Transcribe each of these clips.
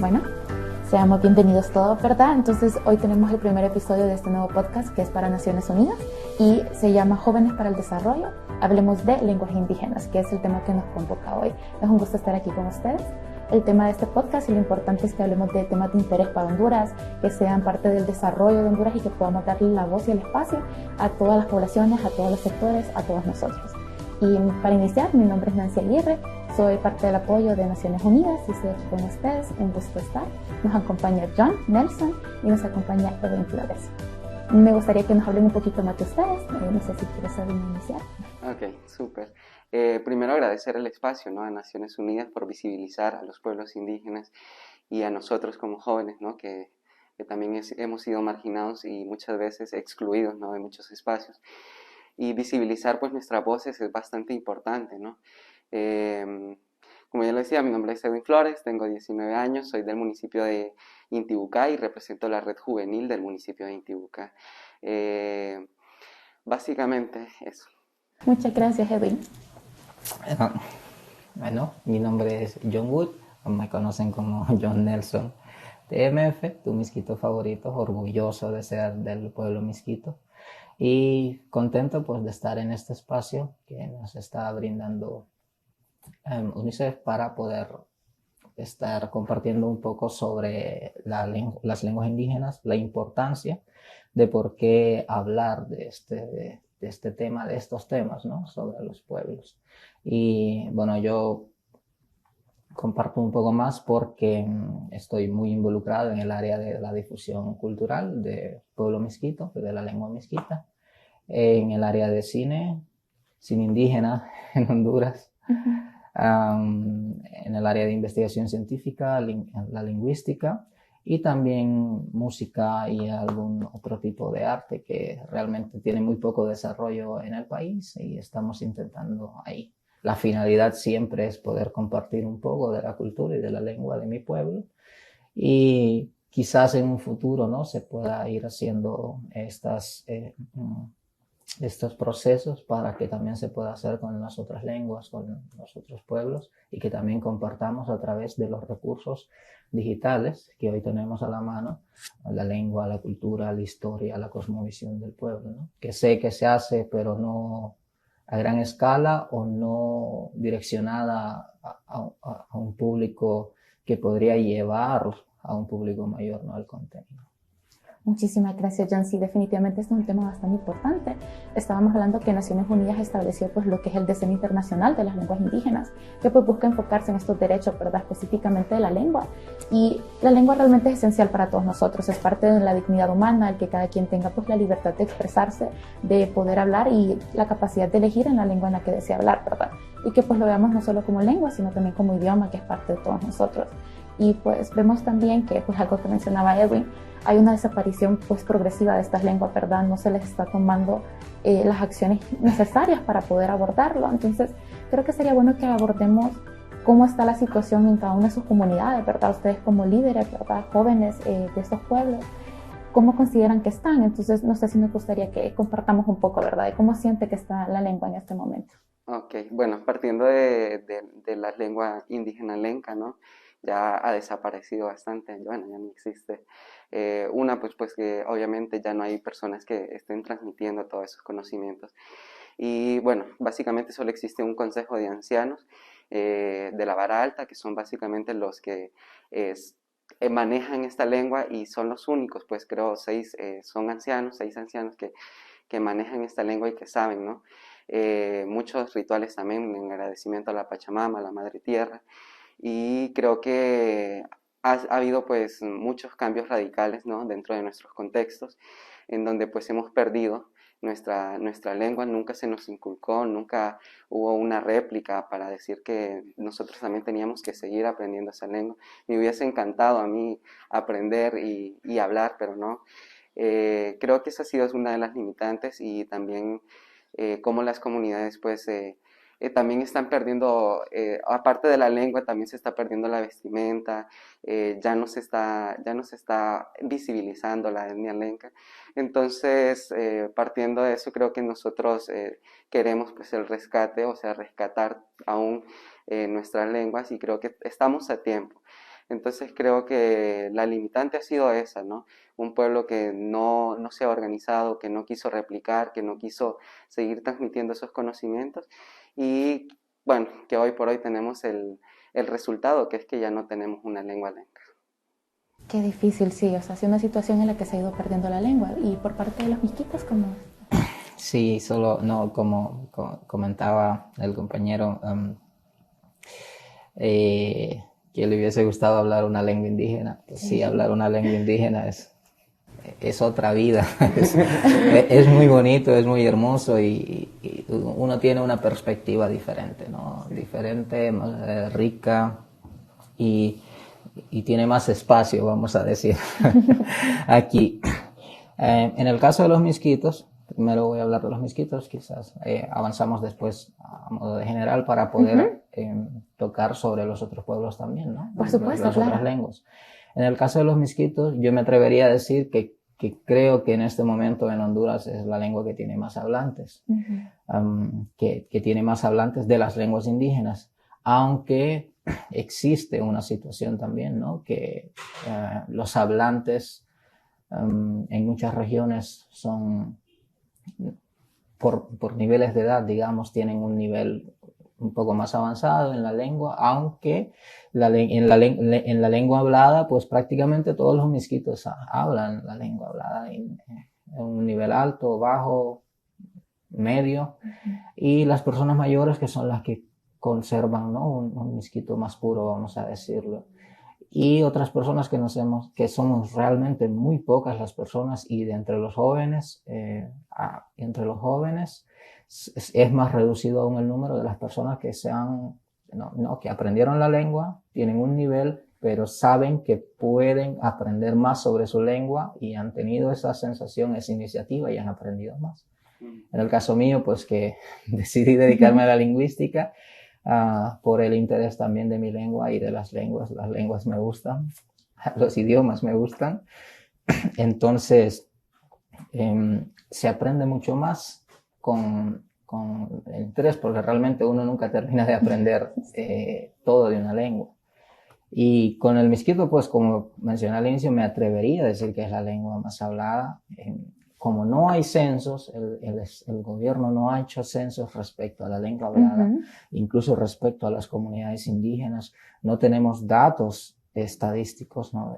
Bueno, seamos bienvenidos todos, ¿verdad? Entonces hoy tenemos el primer episodio de este nuevo podcast que es para Naciones Unidas y se llama Jóvenes para el Desarrollo. Hablemos de lenguajes indígenas, que es el tema que nos convoca hoy. Es un gusto estar aquí con ustedes. El tema de este podcast y lo importante es que hablemos de temas de interés para Honduras, que sean parte del desarrollo de Honduras y que podamos darle la voz y el espacio a todas las poblaciones, a todos los sectores, a todos nosotros. Y para iniciar, mi nombre es Nancy Aguirre, soy parte del apoyo de Naciones Unidas y estoy aquí con ustedes, un gusto estar. Nos acompaña John Nelson y nos acompaña Edwin Flores. Me gustaría que nos hablen un poquito más de ustedes, no sé si quieres iniciar. Ok, súper. Primero agradecer el espacio, ¿no?, a Naciones Unidas por visibilizar a los pueblos indígenas y a nosotros como jóvenes, ¿no?, que también hemos sido marginados y muchas veces excluidos, ¿no?, de muchos espacios. Y visibilizar pues nuestras voces es bastante importante, ¿no? Como ya lo decía, mi nombre es Edwin Flores, tengo 19 años, soy del municipio de Intibucá y represento la red juvenil del municipio de Intibucá. Básicamente eso. Muchas gracias, Edwin. Bueno, mi nombre es John Wood, me conocen como John Nelson TMF, tu misquito favorito, orgulloso de ser del pueblo misquito y contento pues de estar en este espacio que nos está brindando UNICEF para poder estar compartiendo un poco sobre las lenguas indígenas, la importancia de por qué hablar de este tema, de estos temas, ¿no?, sobre los pueblos. Y bueno, yo comparto un poco más porque estoy muy involucrado en el área de la difusión cultural del pueblo misquito, de la lengua misquita, en el área de cine indígena en Honduras, en el área de investigación científica, la lingüística y también música y algún otro tipo de arte que realmente tiene muy poco desarrollo en el país y estamos intentando ahí. La finalidad siempre es poder compartir un poco de la cultura y de la lengua de mi pueblo y quizás en un futuro, ¿no?, se pueda ir haciendo estos procesos para que también se pueda hacer con las otras lenguas, con los otros pueblos y que también compartamos a través de los recursos digitales que hoy tenemos a la mano, la lengua, la cultura, la historia, la cosmovisión del pueblo, ¿no?, que sé que se hace pero no a gran escala o no direccionada a un público que podría llevar a un público mayor, ¿no?, al contenido. Muchísimas gracias, John. Sí, definitivamente este es un tema bastante importante. Estábamos hablando que Naciones Unidas estableció pues lo que es el Decenio Internacional de las Lenguas Indígenas, que pues busca enfocarse en estos derechos, ¿verdad?, específicamente de la lengua. Y la lengua realmente es esencial para todos nosotros, es parte de la dignidad humana, el que cada quien tenga pues la libertad de expresarse, de poder hablar y la capacidad de elegir en la lengua en la que desea hablar, ¿verdad? Y que pues lo veamos no solo como lengua, sino también como idioma, que es parte de todos nosotros. Y pues vemos también que, pues algo que mencionaba Edwin, hay una desaparición pues progresiva de estas lenguas, ¿verdad? No se les está tomando las acciones necesarias para poder abordarlo. Entonces, creo que sería bueno que abordemos cómo está la situación en cada una de sus comunidades, ¿verdad? Ustedes como líderes, ¿verdad?, jóvenes de estos pueblos, ¿cómo consideran que están? Entonces, no sé si me gustaría que compartamos un poco, ¿verdad?, de cómo siente que está la lengua en este momento. Ok, bueno, partiendo de la lengua indígena lenca, ¿no?, ya ha desaparecido bastante, bueno, ya no existe. Pues que obviamente ya no hay personas que estén transmitiendo todos esos conocimientos. Y bueno, básicamente solo existe un consejo de ancianos de la vara alta, que son básicamente los que manejan esta lengua y son los únicos, pues creo, seis ancianos que manejan esta lengua y que saben, ¿no? Muchos rituales también en agradecimiento a la Pachamama, a la Madre Tierra. Y creo que ha habido pues muchos cambios radicales, ¿no?, dentro de nuestros contextos, en donde pues hemos perdido nuestra lengua, nunca se nos inculcó, nunca hubo una réplica para decir que nosotros también teníamos que seguir aprendiendo esa lengua. Me hubiese encantado a mí aprender y hablar, pero no. Creo que esa ha sido una de las limitantes y también cómo las comunidades pues también están perdiendo, aparte de la lengua, también se está perdiendo la vestimenta, ya no se está visibilizando la etnia lenca. Entonces, partiendo de eso, creo que nosotros queremos pues el rescate, o sea, rescatar aún nuestras lenguas y creo que estamos a tiempo. Entonces creo que la limitante ha sido esa, ¿no? Un pueblo que no se ha organizado, que no quiso replicar, que no quiso seguir transmitiendo esos conocimientos y bueno, que hoy por hoy tenemos el resultado, que es que ya no tenemos una lengua lenca. Qué difícil, sí, o sea, es una situación en la que se ha ido perdiendo la lengua. Y por parte de los misquitos, ¿cómo? Sí, solo, no, como comentaba el compañero, que le hubiese gustado hablar una lengua indígena. Pues sí, hablar una lengua indígena es otra vida. Es muy bonito, es muy hermoso y uno tiene una perspectiva diferente, ¿no? Diferente, más, rica y tiene más espacio, vamos a decir, aquí. En el caso de los misquitos, primero voy a hablar de los misquitos, quizás avanzamos después a modo de general para poder tocar sobre los otros pueblos también, ¿no? Por supuesto, las otras lenguas. En el caso de los misquitos, yo me atrevería a decir que creo que en este momento en Honduras es la lengua que tiene más hablantes, que tiene más hablantes de las lenguas indígenas, aunque existe una situación también, ¿no? Que los hablantes en muchas regiones son, por niveles de edad, digamos, tienen un nivel un poco más avanzado en la lengua, aunque en la lengua hablada, pues prácticamente todos los misquitos hablan la lengua hablada en un nivel alto, bajo, medio, y las personas mayores que son las que conservan, ¿no? un misquito más puro, vamos a decirlo. Y otras personas que somos realmente muy pocas las personas, y de entre los jóvenes, es más reducido aún el número de las personas que que aprendieron la lengua, tienen un nivel, pero saben que pueden aprender más sobre su lengua y han tenido esa sensación, esa iniciativa y han aprendido más. En el caso mío, pues que decidí dedicarme a la lingüística, por el interés también de mi lengua y de las lenguas. Las lenguas me gustan, los idiomas me gustan. Entonces, se aprende mucho más con el interés, porque realmente uno nunca termina de aprender todo de una lengua. Y con el misquito, pues como mencioné al inicio, me atrevería a decir que es la lengua más hablada. Como no hay censos, el gobierno no ha hecho censos respecto a la lengua hablada, incluso respecto a las comunidades indígenas, no tenemos datos estadísticos, ¿no?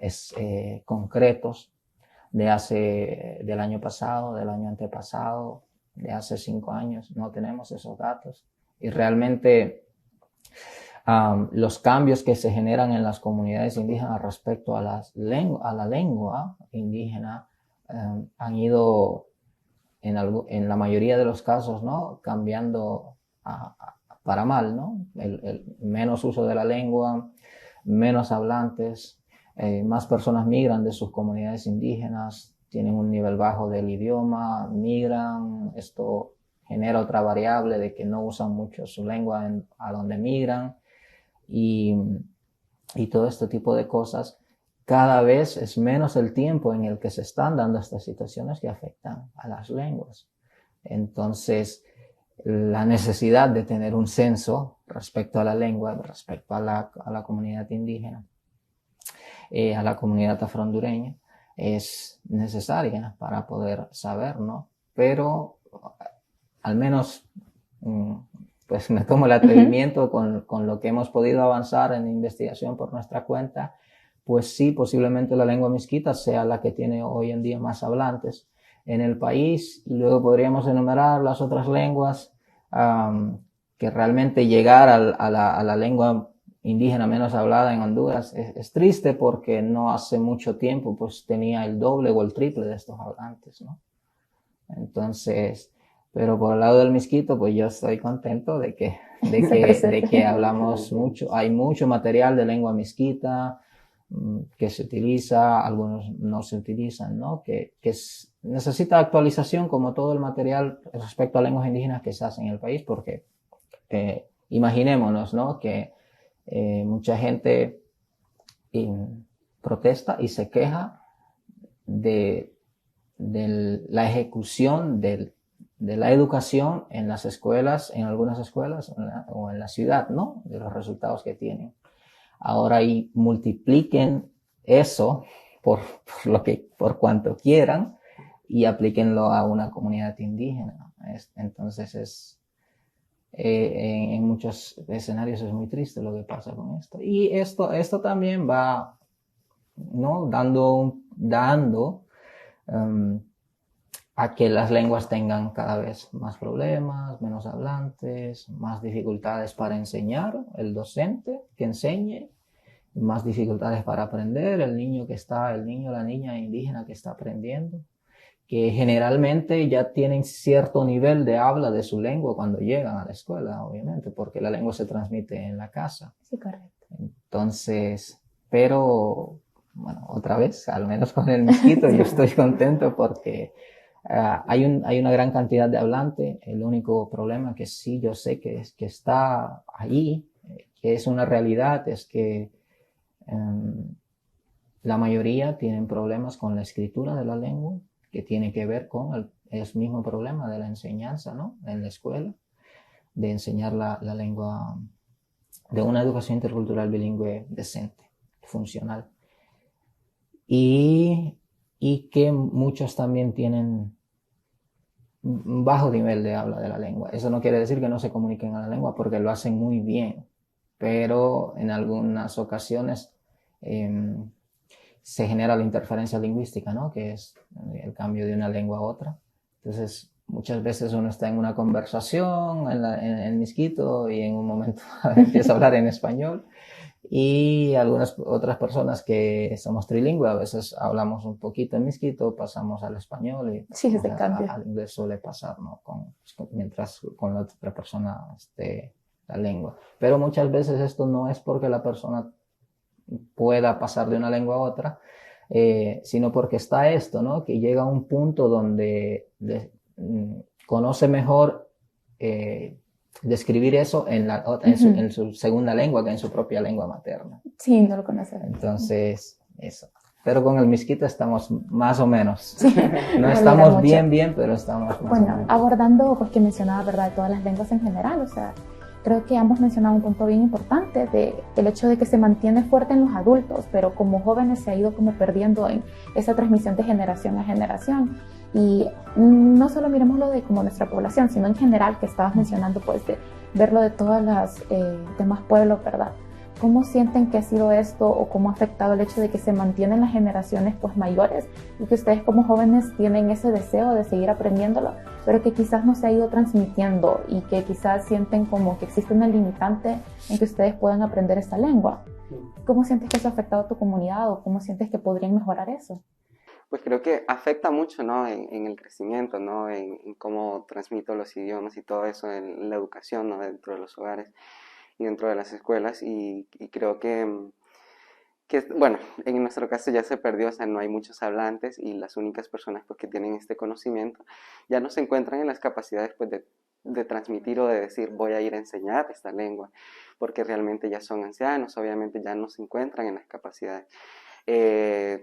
Concretos del año pasado, del año antepasado, de hace 5 años, no tenemos esos datos. Y realmente los cambios que se generan en las comunidades indígenas respecto a la lengua indígena han ido, en la mayoría de los casos, ¿no? Cambiando para mal, ¿no? El menos uso de la lengua, menos hablantes, más personas migran de sus comunidades indígenas, tienen un nivel bajo del idioma, migran, esto genera otra variable de que no usan mucho su lengua a donde migran, y todo este tipo de cosas. Cada vez es menos el tiempo en el que se están dando estas situaciones que afectan a las lenguas. Entonces, la necesidad de tener un censo respecto a la lengua, respecto a la comunidad indígena, a la comunidad afro-hondureña, es necesaria para poder saber, ¿no? Pero al menos pues me tomo el atrevimiento con lo que hemos podido avanzar en investigación por nuestra cuenta, pues sí, posiblemente la lengua misquita sea la que tiene hoy en día más hablantes en el país, y luego podríamos enumerar las otras lenguas, que realmente llegar a la lengua indígena menos hablada en Honduras es triste, porque no hace mucho tiempo pues tenía el doble o el triple de estos hablantes, ¿no? Entonces, pero por el lado del misquito, pues yo estoy contento de que hablamos mucho, hay mucho material de lengua misquita que se utiliza, algunos no se utilizan, ¿no? Necesita actualización, como todo el material respecto a lenguas indígenas que se hace en el país, porque imaginémonos, ¿no? Que mucha gente protesta y se queja de la ejecución de la educación en las escuelas, en algunas escuelas o en la ciudad, ¿no? De los resultados que tienen. ahora y multipliquen eso por cuanto quieran y aplíquenlo a una comunidad indígena. Entonces en muchos escenarios es muy triste lo que pasa con esto. Y esto también va, ¿no? dando a que las lenguas tengan cada vez más problemas, menos hablantes, más dificultades para enseñar, el docente que enseñe, más dificultades para aprender, el niño, la niña indígena que está aprendiendo, que generalmente ya tienen cierto nivel de habla de su lengua cuando llegan a la escuela, obviamente, porque la lengua se transmite en la casa. Sí, correcto. Entonces, pero, bueno, otra vez, al menos con el misquito, yo estoy contento porque hay una gran cantidad de hablantes. El único problema que sí yo sé que está ahí, que es una realidad, es que la mayoría tienen problemas con la escritura de la lengua, que tiene que ver con el mismo problema de la enseñanza, ¿no? En la escuela, de enseñar la lengua, de una educación intercultural bilingüe decente, funcional. Y que muchos también tienen un bajo nivel de habla de la lengua. Eso no quiere decir que no se comuniquen a la lengua, porque lo hacen muy bien, pero en algunas ocasiones se genera la interferencia lingüística, ¿no? Que es el cambio de una lengua a otra. Entonces, muchas veces uno está en una conversación en misquito y en un momento empieza a hablar en español, y algunas otras personas que somos trilingües, a veces hablamos un poquito en misquito, pasamos al español y sí, ese cambio. Al inglés suele pasar, ¿no? Mientras con la otra persona esté la lengua. Pero muchas veces esto no es porque la persona pueda pasar de una lengua a otra, sino porque está esto, ¿no? Que llega a un punto donde conoce mejor describir eso en su segunda lengua que en su propia lengua materna. Sí, no lo conoce. Entonces, eso. Pero con el misquito estamos más o menos. Sí, no estamos bien, pero estamos más bueno, o menos. Abordando, pues que mencionaba, ¿verdad?, todas las lenguas en general, o sea, creo que ambos mencionaban un punto bien importante del hecho de que se mantiene fuerte en los adultos, pero como jóvenes se ha ido como perdiendo en esa transmisión de generación a generación. Y no solo miremos lo de como nuestra población, sino en general, que estabas mencionando, pues de verlo de todas las demás pueblos, ¿verdad? ¿Cómo sienten que ha sido esto o cómo ha afectado el hecho de que se mantienen las generaciones pues mayores y que ustedes como jóvenes tienen ese deseo de seguir aprendiéndolo, pero que quizás no se ha ido transmitiendo y que quizás sienten como que existe una limitante en que ustedes puedan aprender esta lengua? ¿Cómo sientes que eso ha afectado a tu comunidad o cómo sientes que podrían mejorar eso? Pues creo que afecta mucho, ¿no? En el crecimiento, ¿no? En cómo transmito los idiomas y todo eso en la educación, ¿no? Dentro de los hogares y dentro de las escuelas, y creo que, bueno, en nuestro caso ya se perdió, o sea, no hay muchos hablantes y las únicas personas pues, que tienen este conocimiento ya no se encuentran en las capacidades pues, de transmitir o de decir voy a ir a enseñar esta lengua, porque realmente ya son ancianos, obviamente ya no se encuentran en las capacidades.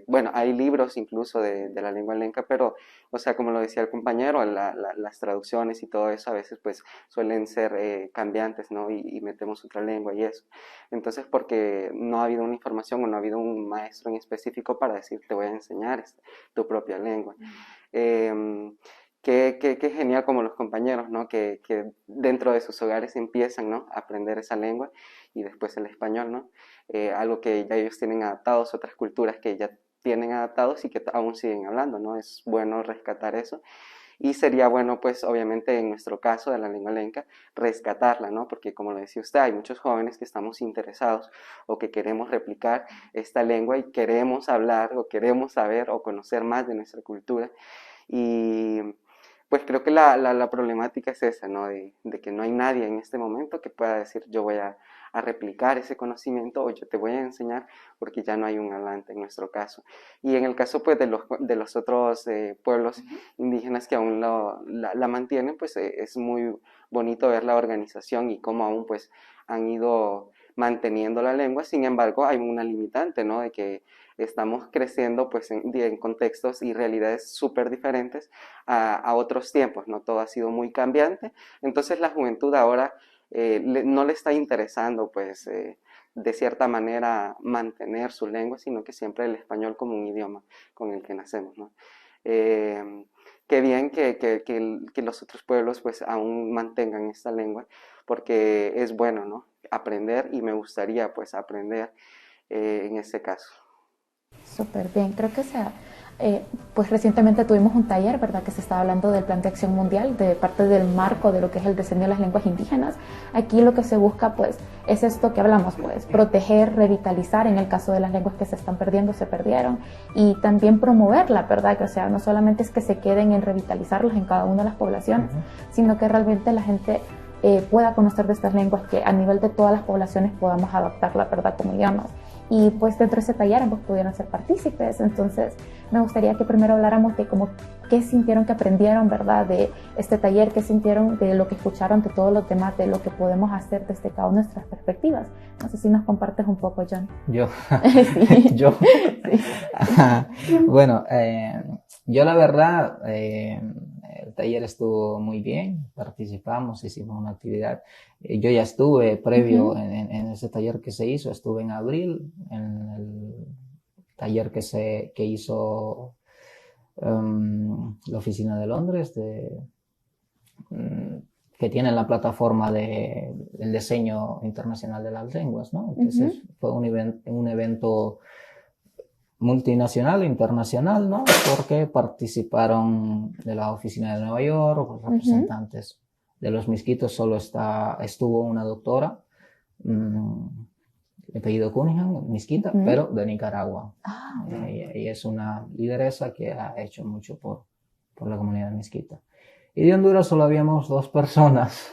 Bueno, hay libros incluso de la lengua lenca, pero, o sea, como lo decía el compañero, las traducciones y todo eso a veces pues suelen ser cambiantes, ¿no? Y metemos otra lengua y eso. Entonces, porque no ha habido una información o no ha habido un maestro en específico para decir, te voy a enseñar tu propia lengua. Qué genial como los compañeros, ¿no? Que dentro de sus hogares empiezan, ¿no? A aprender esa lengua y después el español, ¿no? Algo que ya ellos tienen adaptados, otras culturas que ya tienen adaptados y que aún siguen hablando, ¿no? Es bueno rescatar eso. Y sería bueno, pues, obviamente, en nuestro caso de la lengua lenca, rescatarla, ¿no? Porque, como lo decía usted, hay muchos jóvenes que estamos interesados o que queremos replicar esta lengua y queremos hablar o queremos saber o conocer más de nuestra cultura. Y pues creo que la problemática es esa, ¿no? De que no hay nadie en este momento que pueda decir yo voy a replicar ese conocimiento o yo te voy a enseñar, porque ya no hay un hablante en nuestro caso. Y en el caso pues de los otros pueblos indígenas que aún la mantienen, pues es muy bonito ver la organización y cómo aún pues han ido manteniendo la lengua. Sin embargo, hay una limitante, ¿no? De que estamos creciendo pues en contextos y realidades súper diferentes a otros tiempos, ¿no? Todo ha sido muy cambiante, entonces la juventud ahora no le está interesando pues de cierta manera mantener su lengua, sino que siempre el español como un idioma con el que nacemos, ¿no? Qué bien que los otros pueblos pues aún mantengan esta lengua, porque es bueno, ¿no? Aprender, y me gustaría pues aprender en este caso. Súper bien, creo que pues recientemente tuvimos un taller, ¿verdad? Que se estaba hablando del Plan de Acción Mundial, de parte del marco de lo que es el diseño de las lenguas indígenas. Aquí lo que se busca, pues, es esto que hablamos, pues, proteger, revitalizar, en el caso de las lenguas que se están perdiendo, se perdieron, y también promoverla, ¿verdad? Que, o sea, no solamente es que se queden en revitalizarlas en cada una de las poblaciones, sino que realmente la gente pueda conocer de estas lenguas, que a nivel de todas las poblaciones podamos adaptarla, ¿verdad? Como idiomas. Y pues dentro de ese taller ambos pudieron ser partícipes. Entonces me gustaría que primero habláramos de cómo, qué sintieron que aprendieron, ¿verdad? De este taller, qué sintieron de lo que escucharon, de todos los temas, de lo que podemos hacer desde cada una de nuestras perspectivas. No sé si nos compartes un poco, John. Yo. Sí. Yo. Sí. Bueno, yo la verdad, el taller estuvo muy bien, participamos, hicimos una actividad. Yo ya estuve previo en ese taller que se hizo, estuve en abril, en el taller que hizo la oficina de Londres, que tiene la plataforma del diseño internacional de las lenguas, ¿no? Entonces fue un evento multinacional e internacional, ¿no? Porque participaron de la oficina de Nueva York, representantes de los Miskitos. Solo estuvo una doctora, de apellido Cunningham, Miskita, pero de Nicaragua. Ella es una lideresa que ha hecho mucho por la comunidad Miskita. Y de Honduras solo habíamos 2 personas.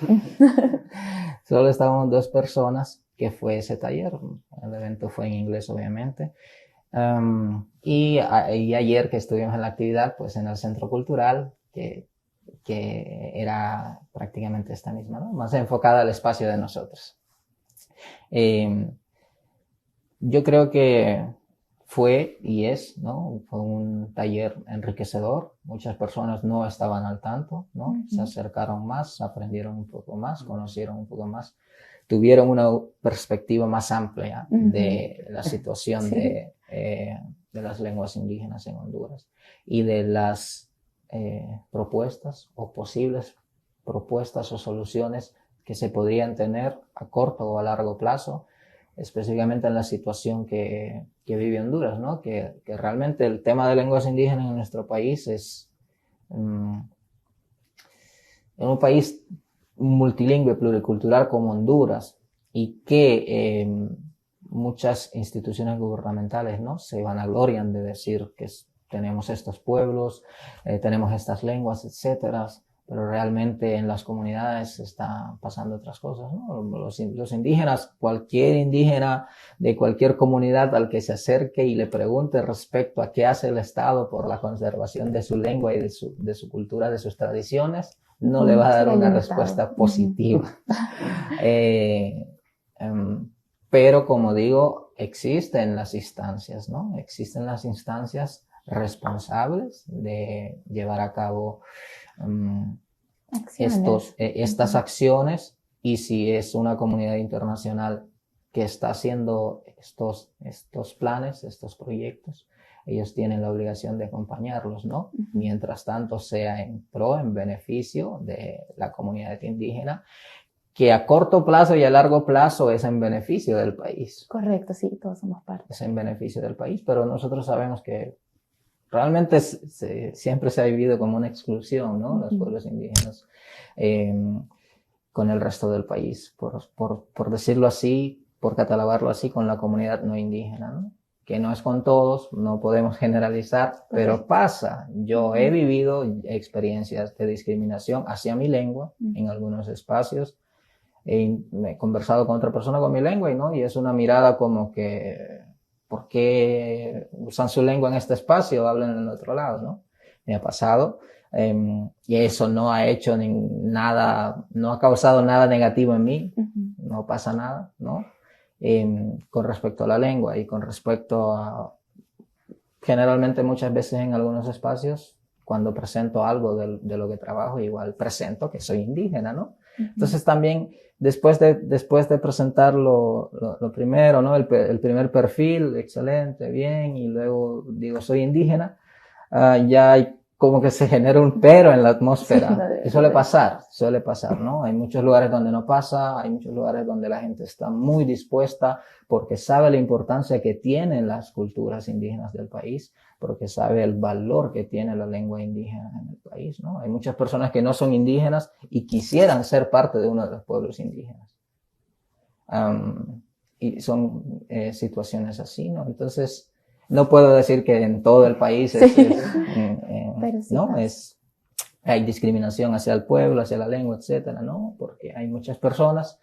Solo estábamos 2 personas, que fue ese taller. El evento fue en inglés, obviamente. Y ayer que estuvimos en la actividad, pues en el Centro Cultural, que era prácticamente esta misma, ¿no? Más enfocada al espacio de nosotros. Yo creo que fue y es, ¿no? Fue un taller enriquecedor. Muchas personas no estaban al tanto, ¿no? Se acercaron más, aprendieron un poco más, conocieron un poco más, tuvieron una perspectiva más amplia de la situación de las lenguas indígenas en Honduras y de las propuestas o posibles propuestas o soluciones que se podrían tener a corto o a largo plazo, específicamente en la situación que vive Honduras, ¿no? Que realmente el tema de lenguas indígenas en nuestro país es en un país multilingüe, pluricultural como Honduras, y que muchas instituciones gubernamentales, ¿no? Se vanaglorian de decir que tenemos estos pueblos, tenemos estas lenguas, etcétera, pero realmente en las comunidades está pasando otras cosas, ¿no? Los indígenas, cualquier indígena de cualquier comunidad al que se acerque y le pregunte respecto a qué hace el Estado por la conservación de su lengua y de su cultura, de sus tradiciones, no le va a dar una respuesta positiva. Pero como digo, existen las instancias, ¿no? Existen las instancias responsables de llevar a cabo estas acciones, y si es una comunidad internacional que está haciendo estos planes, estos proyectos, ellos tienen la obligación de acompañarlos, ¿no? Mientras tanto sea en beneficio de la comunidad indígena, que a corto plazo y a largo plazo es en beneficio del país. Correcto, sí, todos somos parte. Es en beneficio del país, pero nosotros sabemos que realmente siempre se ha vivido como una exclusión, ¿no? Los pueblos indígenas con el resto del país, por decirlo así, por catalogarlo así, con la comunidad no indígena, ¿no? Que no es con todos, no podemos generalizar, pero pasa. Yo he vivido experiencias de discriminación hacia mi lengua en algunos espacios. He conversado con otra persona con mi lengua y es una mirada como que, ¿por qué usan su lengua en este espacio? Hablan en el otro lado, ¿no? Me ha pasado. Y eso no ha hecho nada, no ha causado nada negativo en mí. No pasa nada, ¿no? Con respecto a la lengua y con respecto a, generalmente muchas veces en algunos espacios, cuando presento algo de lo que trabajo, igual presento que soy indígena, ¿no? Entonces también, después de presentar lo primero, ¿no? El primer perfil, excelente, bien, y luego digo, soy indígena, ya hay como que se genera un pero en la atmósfera. Y suele pasar, ¿no? Hay muchos lugares donde no pasa, hay muchos lugares donde la gente está muy dispuesta porque sabe la importancia que tienen las culturas indígenas del país, porque sabe el valor que tiene la lengua indígena en el país, ¿no? Hay muchas personas que no son indígenas y quisieran ser parte de uno de los pueblos indígenas. Y son situaciones así, ¿no? Entonces, no puedo decir que en todo el país ¿no? Hay discriminación hacia el pueblo, hacia la lengua, etcétera, ¿no? Porque hay muchas personas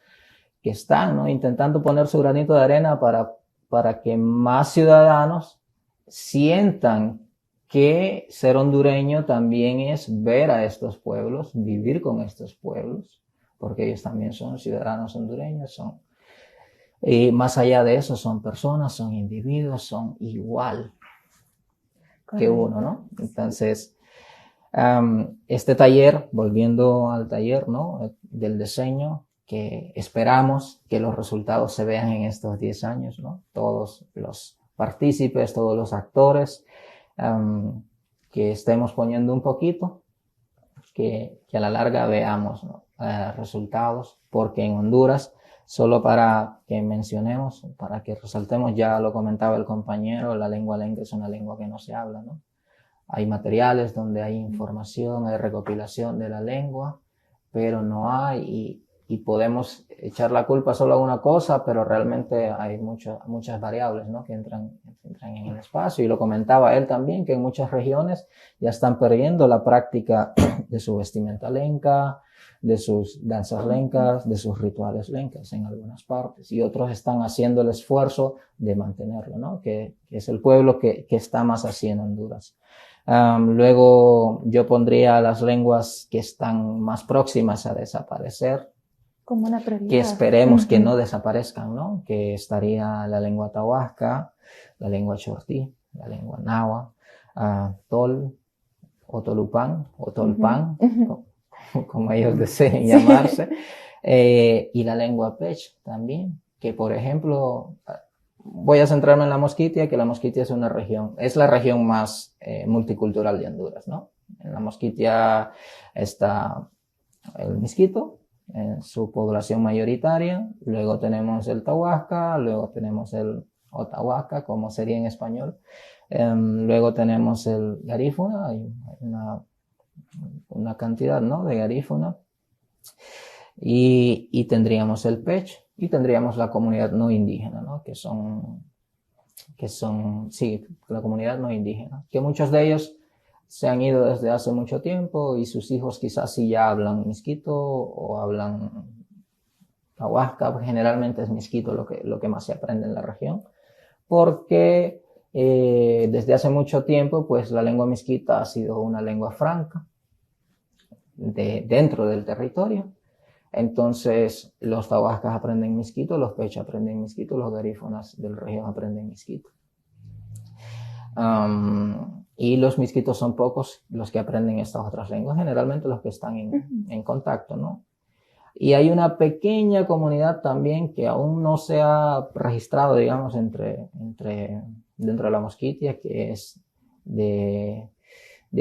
que están, ¿no? Intentando poner su granito de arena para que más ciudadanos sientan que ser hondureño también es ver a estos pueblos, vivir con estos pueblos, porque ellos también son ciudadanos hondureños, y más allá de eso son personas, son individuos, son igual que uno, ¿no? Entonces, este taller, volviendo al taller, ¿no? Del diseño, que esperamos que los resultados se vean en estos 10 años, ¿no? Todos los partícipes, todos los actores, que estemos poniendo un poquito, que a la larga veamos, ¿no? Resultados, porque en Honduras, solo para que mencionemos, para que resaltemos, ya lo comentaba el compañero, la lengua lenca es una lengua que no se habla, ¿no? Hay materiales donde hay información, hay recopilación de la lengua, pero no hay, y podemos echar la culpa solo a una cosa, pero realmente hay muchas variables, ¿no? que entran en el espacio. Y lo comentaba él también, que en muchas regiones ya están perdiendo la práctica de su vestimenta lenca, de sus danzas lencas, de sus rituales lencas en algunas partes, y otros están haciendo el esfuerzo de mantenerlo, ¿no? que es el pueblo que está más así en Honduras. Luego yo pondría las lenguas que están más próximas a desaparecer, como una prioridad, que esperemos que no desaparezcan, ¿no? Que estaría la lengua tahuasca, la lengua chortí, la lengua nahua, tol, o tolupán, o tolpán, como ellos deseen llamarse, y la lengua pech también, que por ejemplo, voy a centrarme en la Mosquitia, que la Mosquitia es la región más multicultural de Honduras, ¿no? En la Mosquitia está el Miskito, en su población mayoritaria, luego tenemos el Tahuasca, luego tenemos el Otahuasca, como sería en español, luego tenemos el Garífuna, hay una cantidad, ¿no? de Garífuna, y tendríamos el Pech, y tendríamos la comunidad no indígena, ¿no? que son, sí, la comunidad no indígena, que muchos de ellos se han ido desde hace mucho tiempo, y sus hijos quizás sí ya hablan miskito o hablan tahuasca, pues generalmente es miskito lo que más se aprende en la región, porque desde hace mucho tiempo pues la lengua miskita ha sido una lengua franca dentro del territorio. Entonces los tahuascas aprenden miskito, los pech aprenden miskito, los garífonas de la región aprenden miskito. Y los miskitos son pocos los que aprenden estas otras lenguas, generalmente los que están en contacto, ¿no? Y hay una pequeña comunidad también que aún no se ha registrado, digamos, dentro de la Mosquitia, que es de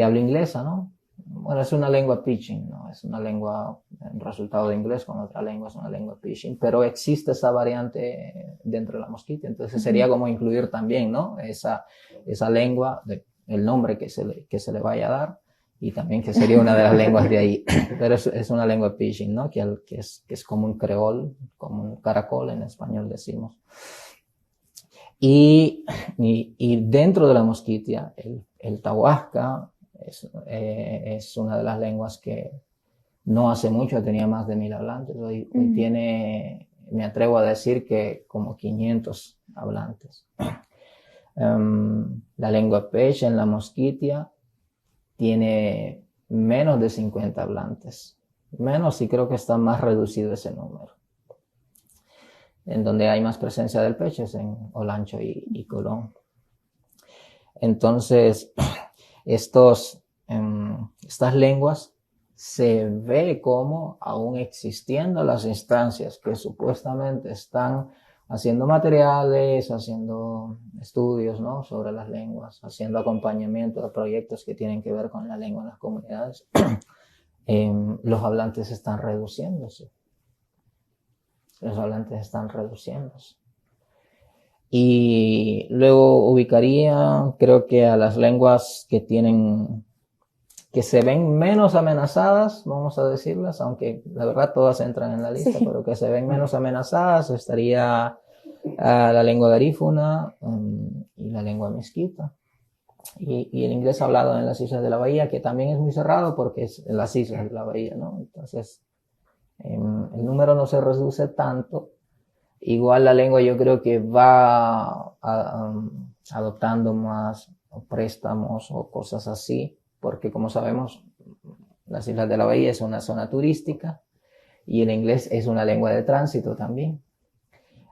habla inglesa, ¿no? Bueno, es una lengua pidgin, ¿no? Es una lengua, en resultado de inglés con otra lengua, es una lengua pidgin, pero existe esa variante dentro de la Mosquitia, entonces sería como incluir también, ¿no? Esa lengua, el nombre que se le vaya a dar, y también que sería una de las lenguas de ahí, pero es una lengua pidgin, ¿no? Que es como un creol, como un caracol en español decimos. Y dentro de la Mosquitia, el tahuasca es una de las lenguas que no hace mucho tenía más de 1000 hablantes. Hoy tiene, me atrevo a decir que como 500 hablantes. La lengua pech en la Mosquitia tiene menos de 50 hablantes. Menos, y creo que está más reducido ese número. En donde hay más presencia del pech es en Olancho y Colón. Entonces, estas lenguas se ve como aún existiendo las instancias que supuestamente están haciendo materiales, haciendo estudios, ¿no?, sobre las lenguas, haciendo acompañamiento de proyectos que tienen que ver con la lengua en las comunidades, los hablantes están reduciéndose. Los hablantes están reduciéndose. Y luego ubicaría, creo que a las lenguas que se ven menos amenazadas, vamos a decirlas, aunque la verdad todas entran en la lista, Sí. pero que se ven menos amenazadas, estaría la lengua garífuna y la lengua misquita. Y el inglés hablado en las Islas de la Bahía, que también es muy cerrado porque es en las Islas de la Bahía, ¿no? Entonces, el número no se reduce tanto. Igual la lengua yo creo que va adoptando más préstamos o cosas así, porque como sabemos, las Islas de la Bahía es una zona turística y el inglés es una lengua de tránsito también.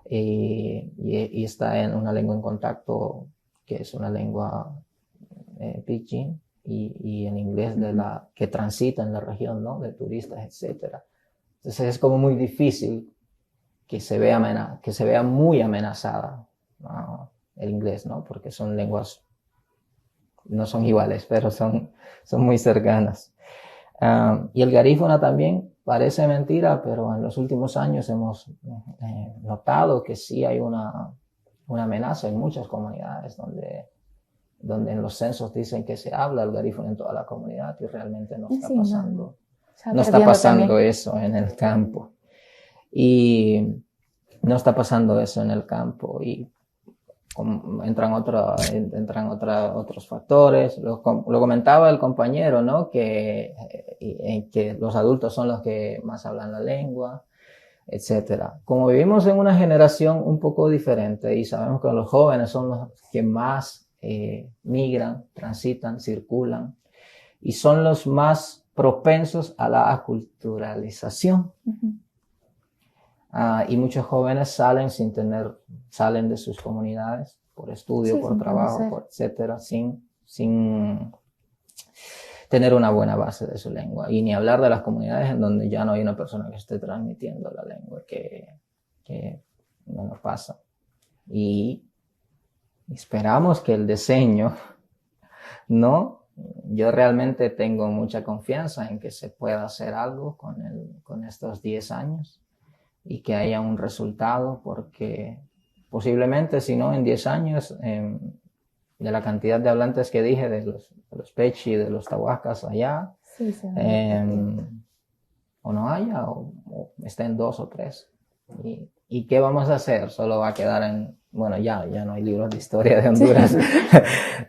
Y está en una lengua en contacto que es una lengua pidgin y en inglés que transita en la región, ¿no?, de turistas, etcétera. Entonces es como muy difícil que se vea muy amenazada, ¿no?, el inglés, ¿no?, porque son lenguas, no son iguales, pero son muy cercanas. Y el garífuna también parece mentira, pero en los últimos años hemos notado que sí hay una amenaza en muchas comunidades donde en los censos dicen que se habla el garífuna en toda la comunidad y realmente no está pasando. No está pasando eso en el campo. Y no está pasando eso en el campo. Y entran otros factores. Lo comentaba el compañero, ¿no?, que los adultos son los que más hablan la lengua, etcétera. Como vivimos en una generación un poco diferente y sabemos que los jóvenes son los que más migran, transitan, circulan y son los más propensos a la aculturalización. Y muchos jóvenes salen de sus comunidades por estudio, por trabajo, etcétera, sin tener una buena base de su lengua. Y ni hablar de las comunidades en donde ya no hay una persona que esté transmitiendo la lengua, que no nos pasa. Y esperamos que el diseño, ¿no? Yo realmente tengo mucha confianza en que se pueda hacer algo con estos 10 años y que haya un resultado, porque posiblemente, si no, en 10 años, de la cantidad de hablantes que dije, de los Pechi, de los Tahuacas allá, o no haya, o esté en 2 o 3. ¿Y qué vamos a hacer? Solo va a quedar bueno, ya no hay libros de historia de Honduras. Sí.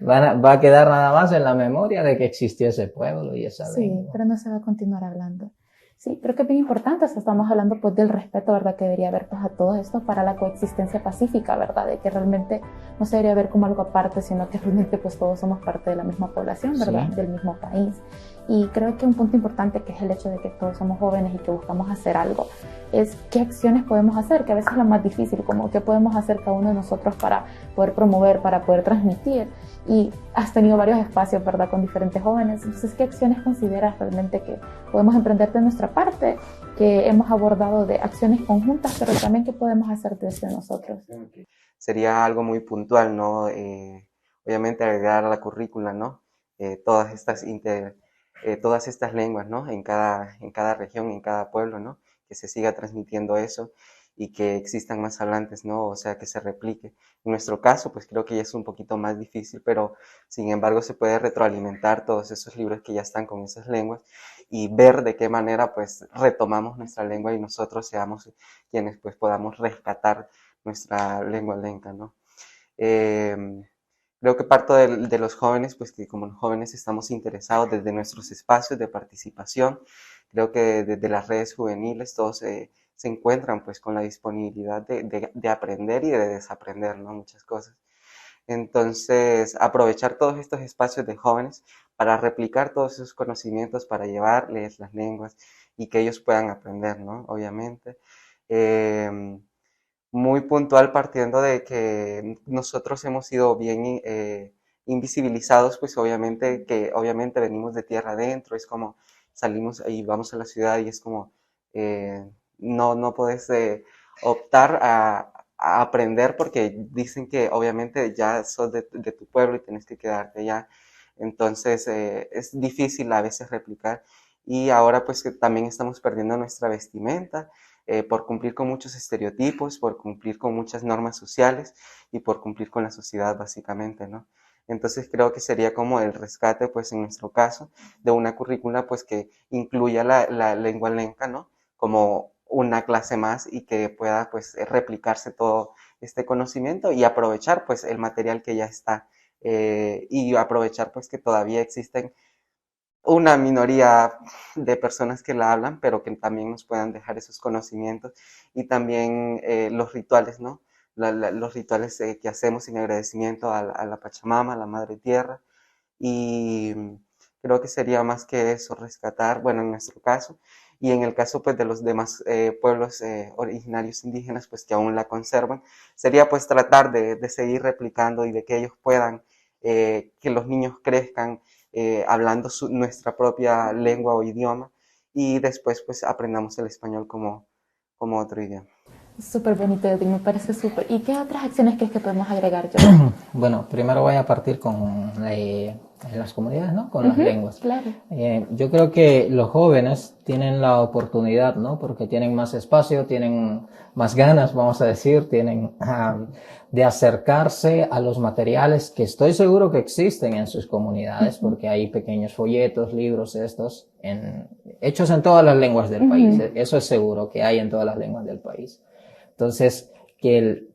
Va a quedar nada más en la memoria de que existió ese pueblo y esa lengua. Sí, pero no se va a continuar hablando. Sí, creo que es bien importante, estamos hablando pues del respeto, ¿verdad?, que debería haber pues a todo esto para la coexistencia pacífica, ¿verdad?, de que realmente no se debería ver como algo aparte, sino que realmente pues todos somos parte de la misma población, ¿verdad?, sí, del mismo país. Y creo que un punto importante, que es el hecho de que todos somos jóvenes y que buscamos hacer algo, es qué acciones podemos hacer, que a veces es lo más difícil, como qué podemos hacer cada uno de nosotros para poder promover, para poder transmitir. Y has tenido varios espacios, ¿verdad?, con diferentes jóvenes. Entonces, ¿qué acciones consideras realmente que podemos emprender de nuestra parte, que hemos abordado de acciones conjuntas, pero también qué podemos hacer desde nosotros? Sería algo muy puntual, ¿no? Obviamente agregar a la currícula, ¿no? Todas estas lenguas, ¿no? En cada región, en cada pueblo, ¿no? Que se siga transmitiendo eso y que existan más hablantes, ¿no? O sea, que se replique. En nuestro caso, pues creo que ya es un poquito más difícil, pero sin embargo se puede retroalimentar todos esos libros que ya están con esas lenguas y ver de qué manera pues retomamos nuestra lengua y nosotros seamos quienes pues podamos rescatar nuestra lengua lenca, ¿no? Creo que parto de los jóvenes, pues que como los jóvenes estamos interesados desde nuestros espacios de participación. Creo que desde las redes juveniles todos se encuentran pues con la disponibilidad de aprender y de desaprender, ¿no? Muchas cosas. Entonces, aprovechar todos estos espacios de jóvenes para replicar todos esos conocimientos, para llevarles las lenguas y que ellos puedan aprender, ¿no? Obviamente. Muy puntual, partiendo de que nosotros hemos sido bien invisibilizados, pues obviamente venimos de tierra adentro, es como salimos y vamos a la ciudad y es como, no puedes optar a aprender porque dicen que obviamente ya sos de tu pueblo y tienes que quedarte allá. Entonces es difícil a veces replicar y ahora pues que también estamos perdiendo nuestra vestimenta por cumplir con muchos estereotipos, por cumplir con muchas normas sociales y por cumplir con la sociedad básicamente, ¿no? Entonces creo que sería como el rescate, pues en nuestro caso, de una currícula pues que incluya la lengua lenca, ¿no? Como una clase más y que pueda pues replicarse todo este conocimiento y aprovechar pues el material que ya está y aprovechar pues que todavía existen una minoría de personas que la hablan, pero que también nos puedan dejar esos conocimientos y también los rituales, ¿no? Los rituales que hacemos en agradecimiento a la Pachamama, a la Madre Tierra, y creo que sería más que eso, rescatar, bueno, en nuestro caso, y en el caso pues de los demás pueblos originarios indígenas pues que aún la conservan, sería pues tratar de seguir replicando y de que ellos puedan, que los niños crezcan hablando nuestra propia lengua o idioma y después pues aprendamos el español como otro idioma. Súper bonito, Edwin, me parece súper. ¿Y qué otras acciones crees que podemos agregar yo? Bueno, primero voy a partir con las comunidades, ¿no? Con las lenguas. Claro. Yo creo que los jóvenes tienen la oportunidad, ¿no? Porque tienen más espacio, tienen más ganas, vamos a decir, tienen de acercarse a los materiales que estoy seguro que existen en sus comunidades, porque hay pequeños folletos, libros estos, hechos en todas las lenguas del país. Eso es seguro que hay en todas las lenguas del país. Entonces, que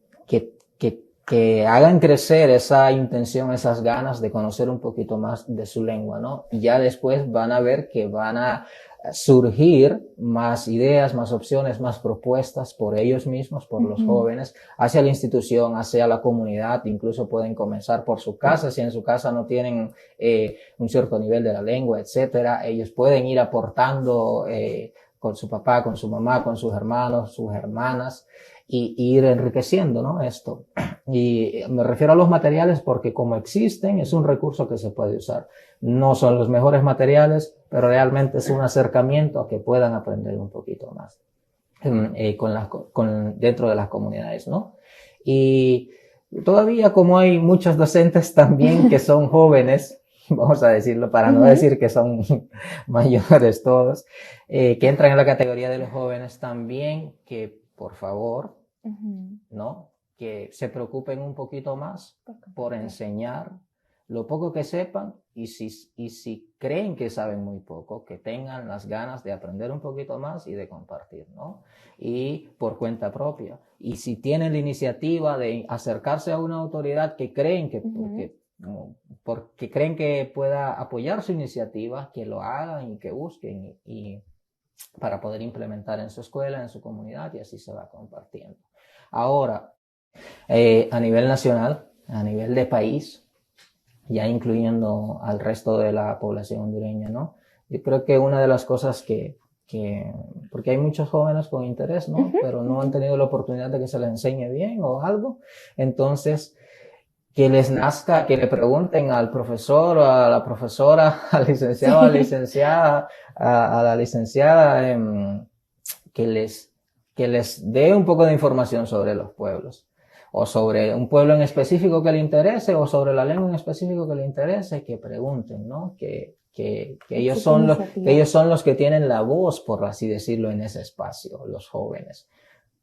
hagan crecer esa intención, esas ganas de conocer un poquito más de su lengua, ¿no? Y ya después van a ver que van a surgir más ideas, más opciones, más propuestas por ellos mismos, por los jóvenes, hacia la institución, hacia la comunidad. Incluso pueden comenzar por su casa, si en su casa no tienen un cierto nivel de la lengua, etcétera. Ellos pueden ir aportando con su papá, con su mamá, con sus hermanos, sus hermanas, y ir enriqueciendo, ¿no? Esto. Y me refiero a los materiales porque como existen, es un recurso que se puede usar. No son los mejores materiales, pero realmente es un acercamiento a que puedan aprender un poquito más dentro de las comunidades, ¿no? Y todavía como hay muchos docentes también que son jóvenes, vamos a decirlo, para no decir que son mayores todos, que entran en la categoría de los jóvenes también, que por favor, ¿no? Que se preocupen un poquito más por enseñar lo poco que sepan y si creen que saben muy poco, que tengan las ganas de aprender un poquito más y de compartir, ¿no? Y por cuenta propia. Y si tienen la iniciativa de acercarse a una autoridad que creen porque creen que pueda apoyar su iniciativa, que lo hagan y que busquen y para poder implementar en su escuela, en su comunidad, y así se va compartiendo. Ahora, a nivel nacional, a nivel de país, ya incluyendo al resto de la población hondureña, ¿no? Yo creo que una de las cosas porque hay muchos jóvenes con interés, ¿no? Pero no han tenido la oportunidad de que se les enseñe bien o algo, entonces que les nazca, que le pregunten al profesor o a la profesora, al licenciado, a la licenciada, a la licenciada, que les dé un poco de información sobre los pueblos, o sobre un pueblo en específico que le interese, o sobre la lengua en específico que le interese, que pregunten, ¿no? Que ellos son los que tienen la voz, por así decirlo, en ese espacio, los jóvenes.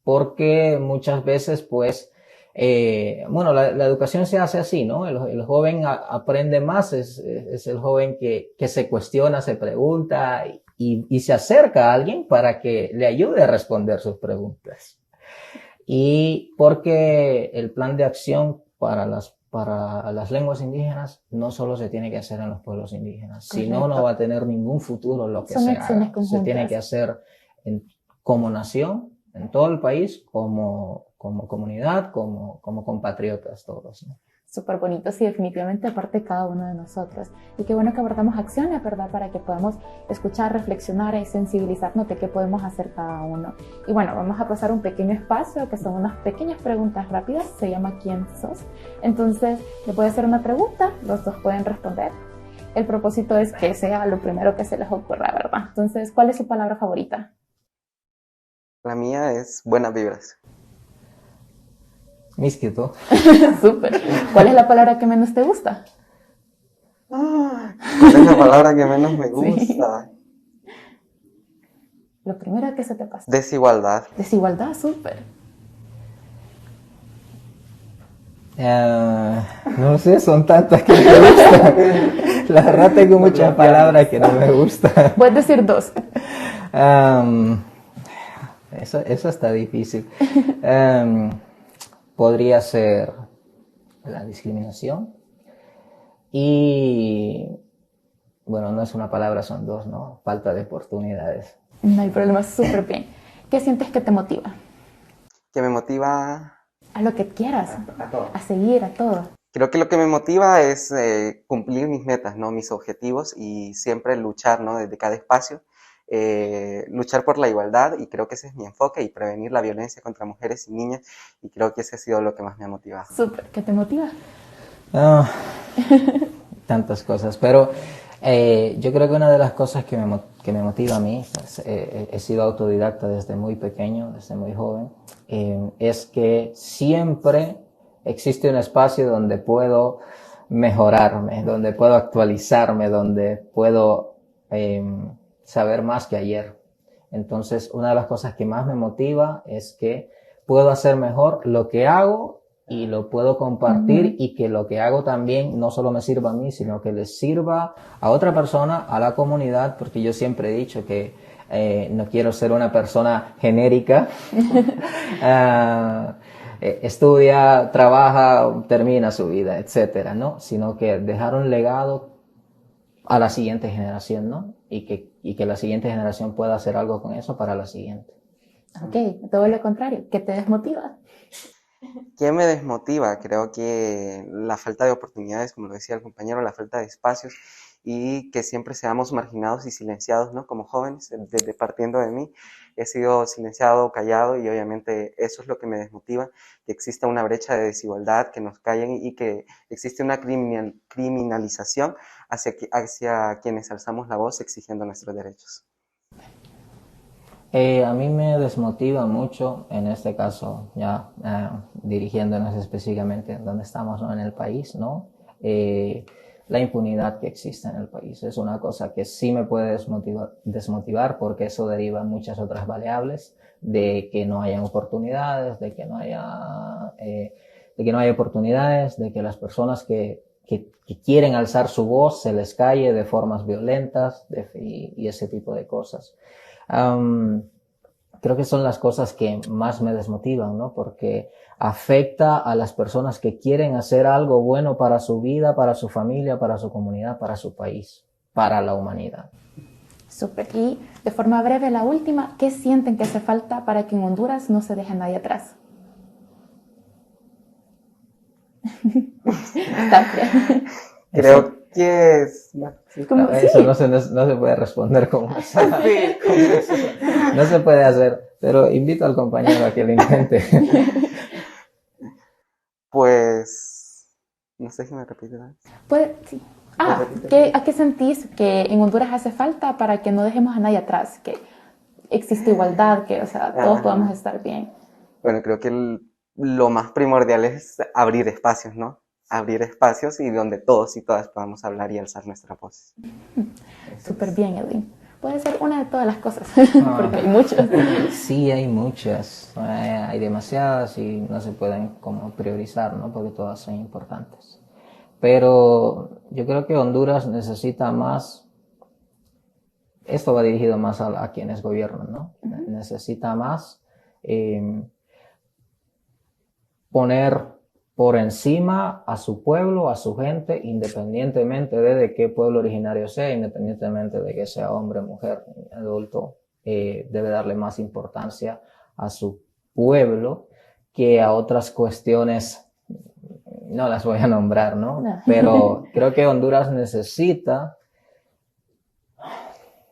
Porque muchas veces, pues, la educación se hace así, ¿no? El joven aprende más, es el joven que se cuestiona, se pregunta y se acerca a alguien para que le ayude a responder sus preguntas. Y porque el plan de acción para las lenguas indígenas no solo se tiene que hacer en los pueblos indígenas, sino no va a tener ningún futuro lo que se haga. Se tiene que hacer como nación, en todo el país, como comunidad, como compatriotas todos, ¿no? Súper bonito, sí, definitivamente aparte de cada uno de nosotros. Y qué bueno que abordamos acciones, ¿verdad? Para que podamos escuchar, reflexionar y sensibilizarnos de qué podemos hacer cada uno. Y bueno, vamos a pasar un pequeño espacio que son unas pequeñas preguntas rápidas, se llama ¿Quién sos? Entonces, le voy a hacer una pregunta, los dos pueden responder. el propósito es que sea lo primero que se les ocurra, ¿verdad? Entonces, ¿cuál es su palabra favorita? La mía es buenas vibras. Miskito. Súper. ¿Cuál es la palabra que menos te gusta? ¿Cuál es la palabra que menos me gusta? Sí. Lo primero que se te pasa. Desigualdad. Desigualdad, súper. No sé, son tantas que me gustan. La verdad tengo muchas palabras que no me gustan. Puedes decir 2. Eso está difícil. Podría ser la discriminación y, bueno, no es una palabra, son 2, ¿no? Falta de oportunidades. No hay problema, súper bien. ¿Qué sientes que te motiva? Que me motiva... A lo que quieras, A todo. a seguir, a todo. Creo que lo que me motiva es cumplir mis metas, ¿no? Mis objetivos y siempre luchar, ¿no? Desde cada espacio, luchar por la igualdad, y creo que ese es mi enfoque, y prevenir la violencia contra mujeres y niñas, y creo que ese ha sido lo que más me ha motivado. Súper, ¿qué te motiva? Tantas cosas, pero yo creo que una de las cosas que me motiva a mí, pues, he sido autodidacta desde muy pequeño, desde muy joven, es que siempre existe un espacio donde puedo mejorarme, donde puedo actualizarme, donde puedo saber más que ayer. Entonces, una de las cosas que más me motiva es que puedo hacer mejor lo que hago y lo puedo compartir, y que lo que hago también no solo me sirva a mí, sino que les sirva a otra persona, a la comunidad, porque yo siempre he dicho que no quiero ser una persona genérica. Estudia, trabaja, termina su vida, etcétera, ¿no? Sino que dejar un legado a la siguiente generación, ¿no? Y que la siguiente generación pueda hacer algo con eso para la siguiente. Ok, todo lo contrario, ¿qué te desmotiva? ¿Qué me desmotiva? Creo que la falta de oportunidades, como lo decía el compañero, la falta de espacios, y que siempre seamos marginados y silenciados, ¿no? Como jóvenes, desde partiendo de mí, he sido silenciado, callado, y obviamente eso es lo que me desmotiva, que exista una brecha de desigualdad, que nos callen, y que existe una criminalización hacia quienes alzamos la voz exigiendo nuestros derechos. A mí me desmotiva mucho, en este caso, ya dirigiéndonos específicamente en donde estamos, ¿no? En el país, ¿no? La impunidad que existe en el país es una cosa que sí me puede desmotivar, porque eso deriva en muchas otras variables, de que no haya oportunidades, de que no haya oportunidades, de que las personas que quieren alzar su voz se les calle de formas violentas, y ese tipo de cosas. Creo que son las cosas que más me desmotivan, ¿no? Porque afecta a las personas que quieren hacer algo bueno para su vida, para su familia, para su comunidad, para su país, para la humanidad. Súper. Y de forma breve, la última, ¿qué sienten que hace falta para que en Honduras no se deje nadie atrás? Está bien. Creo que es... Eso no se puede responder como eso. No se puede hacer, pero invito al compañero a que lo intente. Pues... no sé si me repites. Pues, sí. ¿A qué sentís que en Honduras hace falta para que no dejemos a nadie atrás? Que existe igualdad, que, o sea, todos podamos estar bien. Bueno, creo que lo más primordial es abrir espacios, ¿no? Abrir espacios, y donde todos y todas podamos hablar y alzar nuestra voz. Súper bien, Edwin. Puede ser una de todas las cosas, porque hay muchas. Sí, hay muchas. Hay demasiadas y no se pueden como priorizar, ¿no? Porque todas son importantes. Pero yo creo que Honduras necesita más, esto va dirigido más a quienes gobiernan, ¿no? Necesita más poner por encima a su pueblo, a su gente, independientemente de qué pueblo originario sea, independientemente de que sea hombre, mujer, adulto, debe darle más importancia a su pueblo que a otras cuestiones. No las voy a nombrar, ¿no? Pero creo que Honduras necesita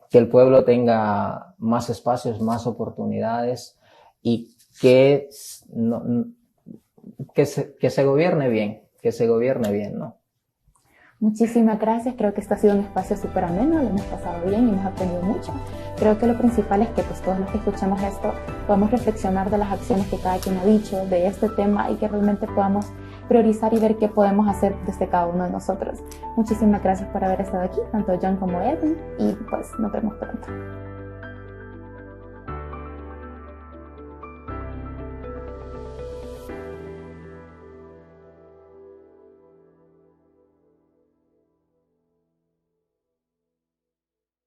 que el pueblo tenga más espacios, más oportunidades, y que se gobierne bien, ¿no? Muchísimas gracias, creo que este ha sido un espacio súper ameno, lo hemos pasado bien y hemos aprendido mucho. Creo que lo principal es que pues todos los que escuchemos esto podamos reflexionar de las acciones que cada quien ha dicho, de este tema, y que realmente podamos priorizar y ver qué podemos hacer desde cada uno de nosotros. Muchísimas gracias por haber estado aquí, tanto John como Edwin, y pues nos vemos pronto.